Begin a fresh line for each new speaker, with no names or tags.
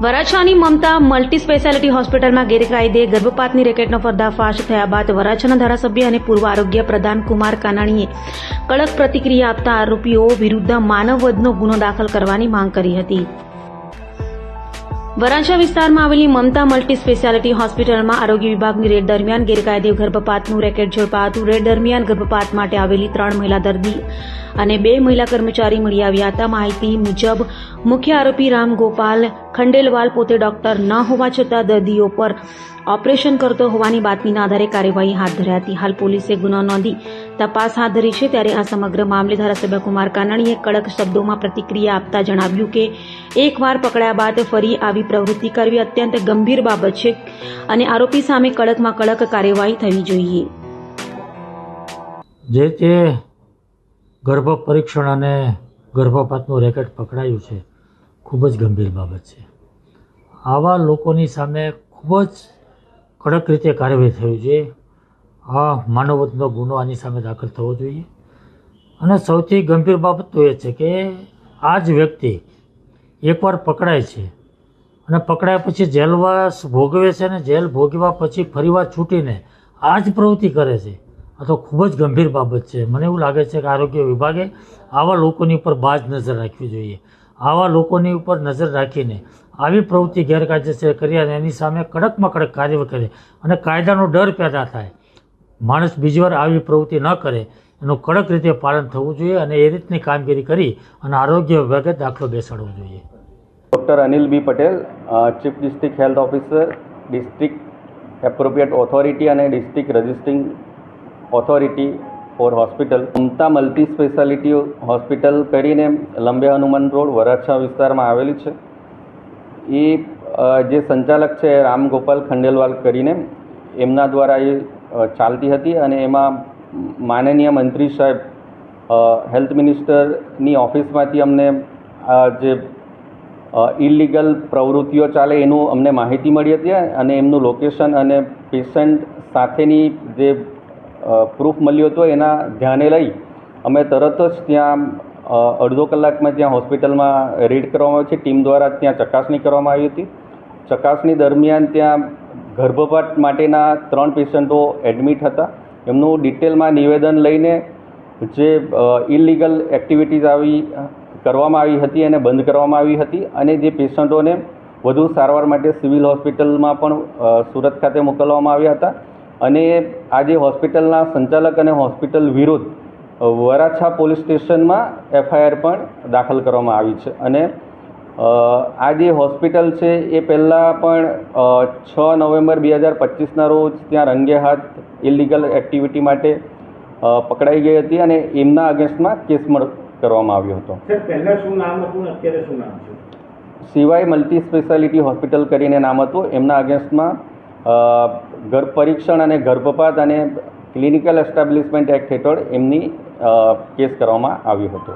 વરાછાની મમતા multi speciality હોસ્પિટલમાં ગેરકાયદે ગર્ભપાતની રેકેટનો પર્દાફાશ થયા બાદ વરાછાના ધારાસભ્ય અને પૂર્વ આરોગ્ય પ્રધાન કુમાર કાનાણીએ કડક પ્રતિક્રિયા આપતા આરોપીઓ વિરુદ્ધ માનવવધનો ગુનો દાખલ કરવાની માંગ કરી હતી. વરાછા વિસ્તારમાં આવેલી મમતા મલ્ટી સ્પેશિયાલિટી હોસ્પિટલમાં આરોગ્ય વિભાગની રેડ દરમિયાન ગેરકાયદે ગર્ભપાતનું રેકેટ ઝડપાયું. રેડ દરમિયાન ગર્ભપાત માટે આવેલી 3 મહિલા દર્દી અને 2 મહિલા કર્મચારી મળી આવ્યા હતા. માહિતી મુજબ મુખ્ય આરોપી રામગોપાલ ખંડેલવાલ પોતે ડોક્ટર ન હોવા છતાં દર્દીઓ પર ઓપરેશન કરતો હોવાની બાતમીના આધારે કાર્યવાહી હાથ ધરી હતી. હાલ પોલીસે ગુનો નોંધી તપાસ હાથ ધરી છે. ત્યારે આ સમગ્ર મામલે ધારાસભ્ય કુમાર કાનાણીએ કડક શબ્દોમાં પ્રતિક્રિયા આપતા જણાવ્યું કે એકવાર પકડાયા બાદ ફરી આવી પ્રવૃત્તિ કરવી અત્યંત ગંભીર બાબત છે અને આરોપી સામે કડકમાં કડક કાર્યવાહી થવી જોઈએ.
જે તે ગર્ભ પરીક્ષણ અને ગર્ભપાતનું રેકેટ પકડાયું છે ખૂબ જ ગંભીર બાબત છે. આવા લોકોની સામે ખૂબ જ કડક રીતે કાર્યવાહી થવી જોઈએ. આ માનવવધનો ગુનો આની સામે દાખલ થવો જોઈએ. અને સૌથી ગંભીર બાબત તો એ છે કે આ જ વ્યક્તિ એકવાર પકડાય છે અને પકડાયા પછી જેલવાસ ભોગવે છે અને જેલ ભોગવ્યા પછી ફરીવાર છૂટીને આ જ પ્રવૃત્તિ કરે છે. આ તો ખૂબ જ ગંભીર બાબત છે. મને એવું લાગે છે કે આરોગ્ય વિભાગે આવા લોકોની ઉપર બાજ નજર રાખવી જોઈએ. આવા લોકોની ઉપર નજર રાખીને આવી પ્રવૃત્તિ ગેરકાયદેસર કરી અને એની સામે કડકમાં કડક કાર્યવાહી કરે અને કાયદાનો ડર પેદા થાય. માણસ બીજી વાર આવી પ્રવૃત્તિ ન કરે એનું કડક રીતે પાલન થવું જોઈએ અને એ રીતની કામગીરી કરી અને આરોગ્ય વિભાગે દાખલો બેસાડવો જોઈએ.
Doctor Anil B Patel, chief district health officer, district appropriate authority અને district registering authority for hospital. Mamta multi speciality hospital કરીને લંબે હનુમાન રોડ વરાછા વિસ્તારમાં આવેલી છે. એ જે સંચાલક છે રામગોપાલ ખંડેલવાલ કરીને એમના દ્વારા એ ચાલતી હતી અને એમાં માનનીય મંત્રી સાહેબ હેલ્થ મિનિસ્ટરની ઓફિસમાંથી અમને જે ઇલીગલ પ્રવૃત્તિઓ ચાલે એનું અમને માહિતી મળી હતી અને એમનું લોકેશન અને પેશન્ટ સાથેની જે પ્રૂફ મળ્યો હતો એના ધ્યાને લઈ અમે તરત જ ત્યાં અડધો કલાકમાં ત્યાં હોસ્પિટલમાં રેડ કરવામાં આવી છે. ટીમ દ્વારા ત્યાં ચકાસણી કરવામાં આવી હતી. ચકાસણી દરમિયાન ત્યાં ગર્ભપાત માટેના 3 પેશન્ટો એડમિટ હતા. એમનું ડિટેલમાં નિવેદન લઈને જે ઇલીગલ એક્ટિવિટીઝ કરવામાં આવી હતી અને બંધ કરવામાં આવી હતી અને જે પેશન્ટોને વધુ સારવાર માટે સિવિલ હોસ્પિટલમાં પણ સુરત ખાતે મોકલવામાં આવ્યા હતા. અને આ જે હોસ્પિટલના સંચાલક અને હોસ્પિટલ વિરુદ્ધ વરાછા પોલીસ સ્ટેશનમાં FIR પણ દાખલ કરવામાં આવી છે. અને આ જે હોસ્પિટલ છે એ પહેલાં પણ 6 નવેમ્બર 2025ના રોજ ત્યાં રંગે હાથ ઇલીગલ એક્ટિવિટી માટે પકડાઈ ગઈ હતી અને એમના અગેન્સ્ટમાં કેસ કરવામાં આવ્યો હતો.
પહેલાં શું નામ હતું અત્યારે શું નામ છે?
સિવાય મલ્ટી સ્પેશિયાલિટી હોસ્પિટલ કરીને નામ હતું. એમના અગેન્સ્ટમાં ગર્ભ પરીક્ષણ અને ગર્ભપાત અને ક્લિનિકલ એસ્ટાબ્લિશમેન્ટ એક્ટ હેઠળ એમની કેસ કરવામાં આવ્યો હતો.